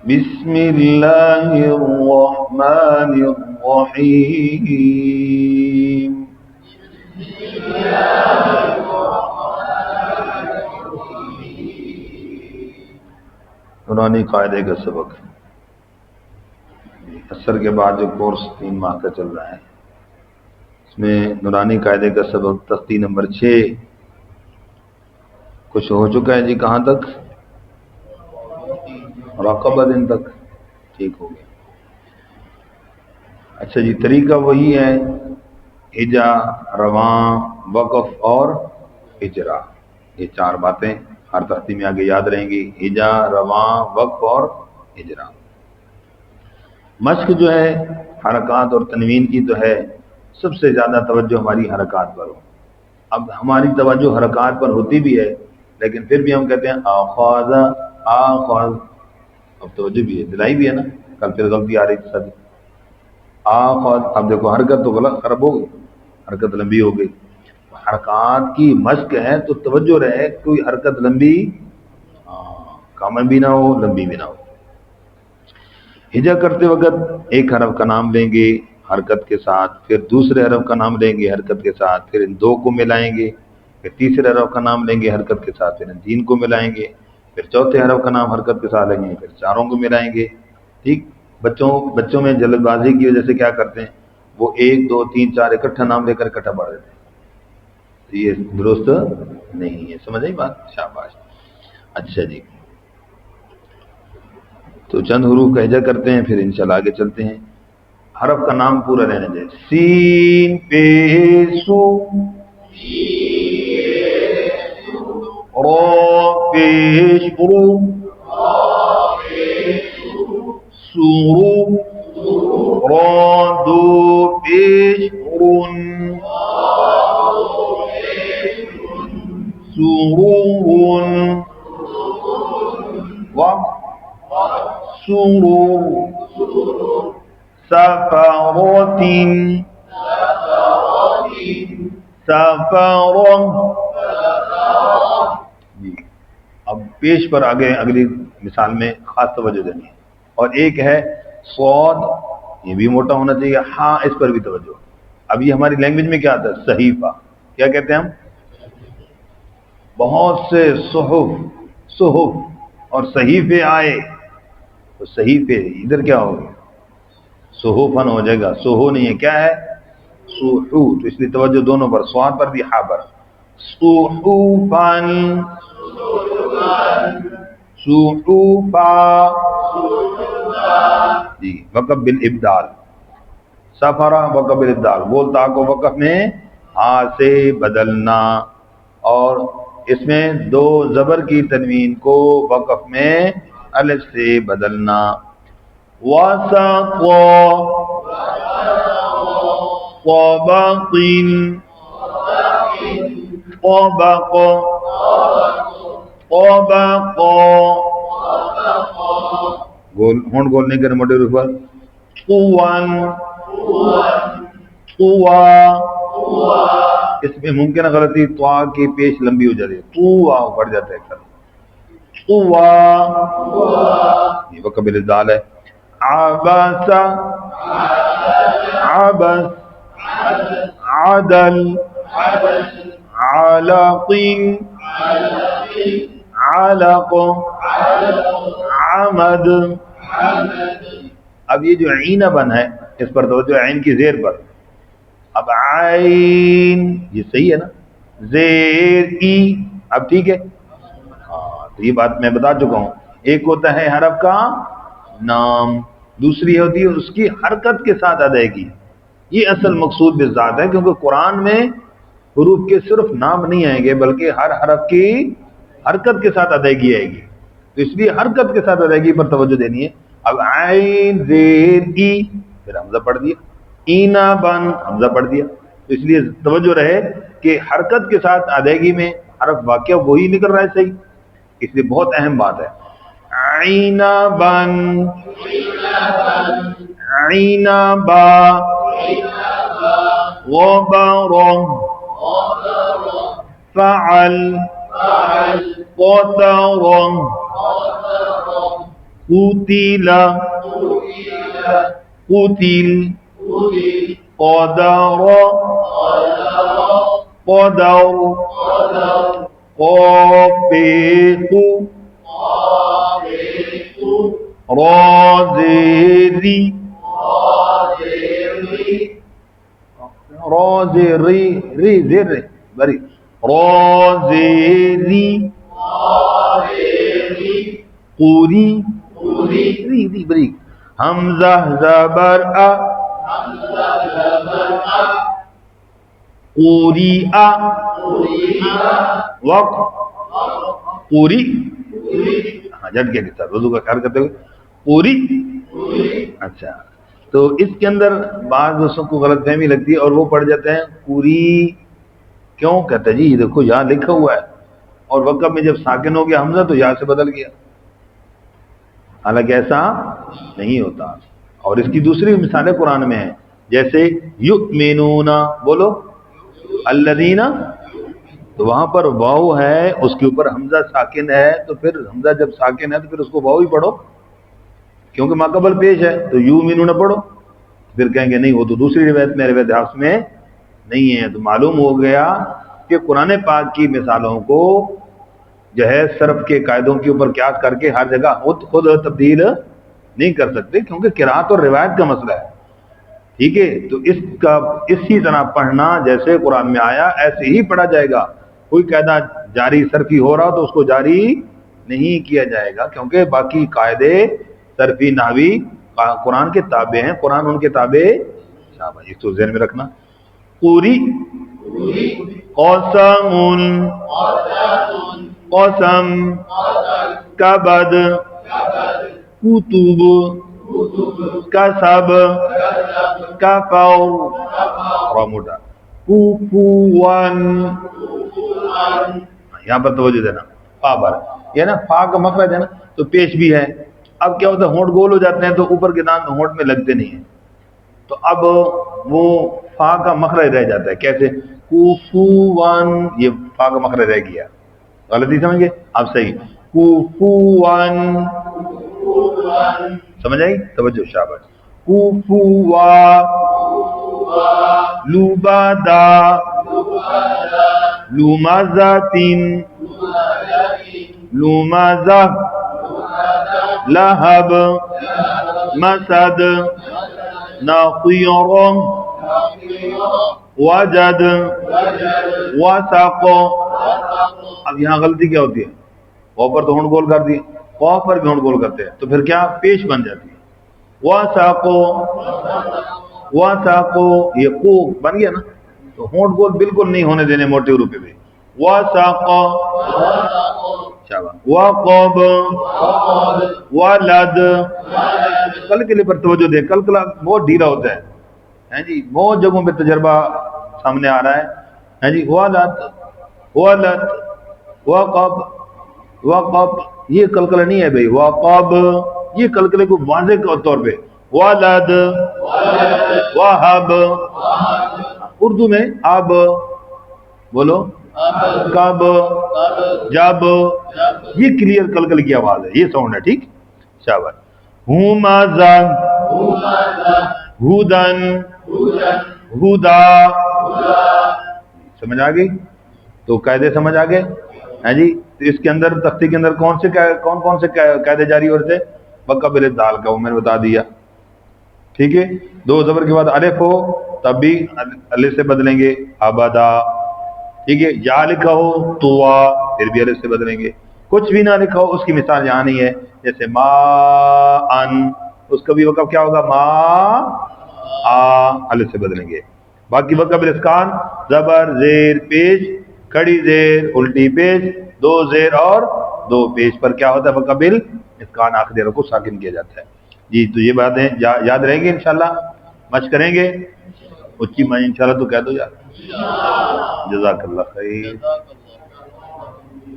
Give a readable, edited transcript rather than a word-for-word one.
بسم اللہ الرحمن الرحیم. نورانی قاعدے کا سبق. عصر کے بعد جو کورس 3 ماہ کا چل رہا ہے اس میں نورانی قاعدے کا سبق تختی نمبر 6 کچھ ہو چکا ہے جی. کہاں تک؟ راقبہ دن تک. ٹھیک ہو گیا. اچھا جی، طریقہ وہی ہے، ہجا، رواں، وقف اور اجرا. یہ 4 باتیں ہر تختی میں آگے یاد رہیں گی: ہجا، رواں، وقف اور اجرا. مشق جو ہے حرکات اور تنوین کی تو ہے، سب سے زیادہ توجہ ہماری حرکات پر ہو. اب ہماری توجہ حرکات پر ہوتی بھی ہے لیکن پھر بھی ہم کہتے ہیں آخاذ آخاذ. اب توجہ بھی ہے، دلائی بھی ہے نا. کل پھر غلطی آ رہی تھی ساتھی. آخاذ. اب دیکھو حرکت تو غلط خراب ہو گئی، حرکت لمبی ہو گئی. حرکات کی مشق ہے تو توجہ رہے کوئی حرکت لمبی کم بھی نہ ہو، لمبی بھی نہ ہو. ہجا کرتے وقت ایک حرف کا نام لیں گے حرکت کے ساتھ، پھر دوسرے حرف کا نام لیں گے حرکت کے ساتھ، پھر ان 2 کو ملائیں گے، پھر تیسرے حرف کا نام لیں گے حرکت کے ساتھ، پھر ان 3 کو ملائیں گے، پھر چوتھے حرف کا نام حرکت کے ساتھ لیں گے، پھر 4 کو ملائیں گے. ٹھیک. بچوں میں جلد بازی کی وجہ سے کیا کرتے ہیں، وہ 1 2 3 4 اکٹھا نام لے کر اکٹھا پڑھ دیتے ہیں. تو یہ درست نہیں ہے. سمجھ آئی بات؟ شاباش. اچھا جی، تو چند حروف کا ہجا کرتے ہیں پھر انشاءاللہ آگے چلتے ہیں. حرف کا نام پورا لینا چاہیے. سین پیسو، را پیش رو، سورو، را دو پیش رون، سورون، سرور، سفرات، سفر. جی اب پیش پر آگے اگلی مثال میں خاص توجہ دینی ہے. اور ایک ہے صاد، یہ بھی موٹا ہونا چاہیے. ہاں اس پر بھی توجہ. اب یہ ہماری لینگویج میں کیا آتا ہے؟ صحیفہ. کیا کہتے ہیں ہم؟ بہت سے صحف اور صحیفے آئے، تو صحیفے ادھر کیا ہوگا؟ صحفن ہو جائے گا. صحو نہیں ہے، کیا ہے؟ صحو. تو اس لیے توجہ دونوں پر، صاد پر بھی ہا پر. صحفن، صحفا. جی وقف بالابدال. سفرہ وقف بالابدال. بولتا کو وقف میں ہا سے بدلنا، اور اس میں 2 زبر کی تنوین کو وقف میں الف سے بدلنا. وسط، طبق، طبق، طبق. ہونٹ گول نہیں کرنے موٹے روح پر. قوان، قوا. اس میں ممکن غلطی طوا کی پیش لمبی ہو جاتی ہے، قوا پڑ جاتا ہے اکثر. قوا یہ وقف بالابدال ہے. عبس، عبس، عدل، علق، علق، عمد. اب یہ جو عین بن ہے اس پر توجہ، عین کی زیر پر. اب عین یہ صحیح ہے نا، زیر ای. اب ٹھیک ہے. تو یہ بات میں بتا چکا ہوں. ایک ہوتا ہے حرف کا نام، دوسری ہوتی ہے اس کی حرکت کے ساتھ ادائیگی. یہ اصل مقصود بالذات ہے، کیونکہ قرآن میں حروف کے صرف نام نہیں آئیں گے بلکہ ہر حرف کی حرکت کے ساتھ ادائیگی آئے گی. تو اس لیے حرکت کے ساتھ ادائیگی پر توجہ دینی ہے. اب عین زیر ای، پھر حمزہ پڑھ دیا. اینا بن، حمزہ پڑھ دیا. تو اس لیے توجہ رہے کہ حرکت کے ساتھ ادائیگی میں حرف واقعہ وہی نکل رہا ہے صحیح. اس لیے بہت اہم بات ہے. عینا بن، عینا با، غبر، فعل، قطر. قتل قتل قدر قدر قابط رازری رازری ری زر بری رازری قوری ری ری بری حمزہ زبر ا قوری ا وق قوری ہاں جٹ کے ساتھ وضو کا خیال کرتے ہوئے پوری. اچھا تو اس کے اندر بعض دوستوں کو غلط فہمی لگتی ہے اور وہ پڑھ جاتے ہیں پوری. کیوں کہتے ہیں جی یہ دیکھو یہاں لکھا ہوا ہے اور وقف میں جب ساکن ہو گیا حمزہ تو یا سے بدل گیا، حالانکہ ایسا نہیں ہوتا. اور اس کی دوسری مثالیں قرآن میں ہیں، جیسے یؤمنون، بولو الذین، تو وہاں پر واو ہے اس کے اوپر حمزہ ساکن ہے، تو پھر حمزہ جب ساکن ہے تو پھر اس کو واو ہی پڑھو کیونکہ ماقبل پیش ہے، تو یؤمنون پڑھو. پھر کہیں گے نہیں وہ تو دوسری روایت میں روایت حفص میں نہیں ہے. تو معلوم ہو گیا کہ قرآن پاک کی مثالوں کو جو ہے صرف کے قاعدوں کے اوپر قیاس کر کے ہر جگہ خود تبدیل نہیں کر سکتے، کیونکہ قرات اور روایت کا مسئلہ ہے. ٹھیک ہے، تو اس کا اسی طرح پڑھنا جیسے قرآن میں آیا ایسے ہی پڑھا جائے گا. کوئی قاعدہ جاری صرفی ہو رہا تو اس کو جاری نہیں کیا جائے گا، کیونکہ باقی قاعدے صرفی نحوی قرآن کے تابع ہیں، قرآن ان کے تابع. شاباش، اس کو ذہن میں رکھنا. پوری قسم قسم کبد کتب کسب کفر راموٹا کوفوان. یہاں پر توجہ دینا، فا پر یہ نا فا کا مخرج ہے نا تو پیش بھی ہے. اب کیا ہوتا ہے ہونٹ گول ہو جاتے ہیں تو اوپر کے دانت ہونٹ میں لگتے نہیں ہیں، تو اب وہ فا کا مخرج رہ جاتا ہے. کیسے؟ کوفوان، یہ فا کا مخرج رہ گیا. غلطی سمجھ گئے اب صحیح. کوفوان، سمجھ آئی؟ توجہ، شاباش. کوفوا لوبادا لومازاتین لومازہ لہب مسد ناقیرم وجد وسق. اب یہاں غلطی کیا ہوتی ہے؟ وہ پر تو ہونٹ گول کر دیے، قاف پر بھی ہونٹ گول کرتے ہیں تو پھر کیا پیش بن جاتی ہے. وسقو وسقو، یہ کو بن گیا نا تو ہونٹ گول بالکل نہیں ہونے دینے موٹے روپے پہ. وسق وقب ولد. کلکلے پر توجہ دے، کلکلا بہت ڈھیلا ہوتا ہے جی، بہت جگہوں پہ تجربہ سامنے آ رہا ہے جی. ولد ولد وقب وقب، یہ کلکلہ نہیں ہے بھائی. وقب یہ کلکلے کو واضح طور پہ. ولد وہب، اردو میں اب بولو کب جب، یہ کلیئر کلکل کی آواز ہے، یہ ساؤنڈ ہے. ٹھیک، شاباش. ہمزہ ہدن ہدا. سمجھ آ گئی؟ تو قاعدے سمجھ آ گئے ہیں جی. تو اس کے اندر تختی کے اندر کون کون سے قاعدے جاری ہوتے تھے؟ بقبل دال کا وہ میں نے بتا دیا. ٹھیک ہے، دو زبر کے بعد الف ہو تب بھی الف سے بدلیں گے، ابدا. ٹھیک ہے، یا لکھا ہو تو پھر بھی الف سے بدلیں گے. کچھ بھی نہ لکھا ہو اس کی مثال یہاں نہیں ہے، جیسے ما ان، اس کا بھی وقف کیا ہوگا؟ ما آ، الف سے بدلیں گے. باقی وقف اسکان زبر زیر پیش کھڑی زیر الٹی پیش دو زیر اور دو پیش پر کیا ہوتا ہے؟ وقف اسکان آخری حرف کو ساکن کیا جاتا ہے. جی تو یہ باتیں یاد رہیں گے انشاءاللہ، مشق کریں گے. اچھی میں انشاءاللہ تو کہہ دو یار. جزاک اللہ خیر.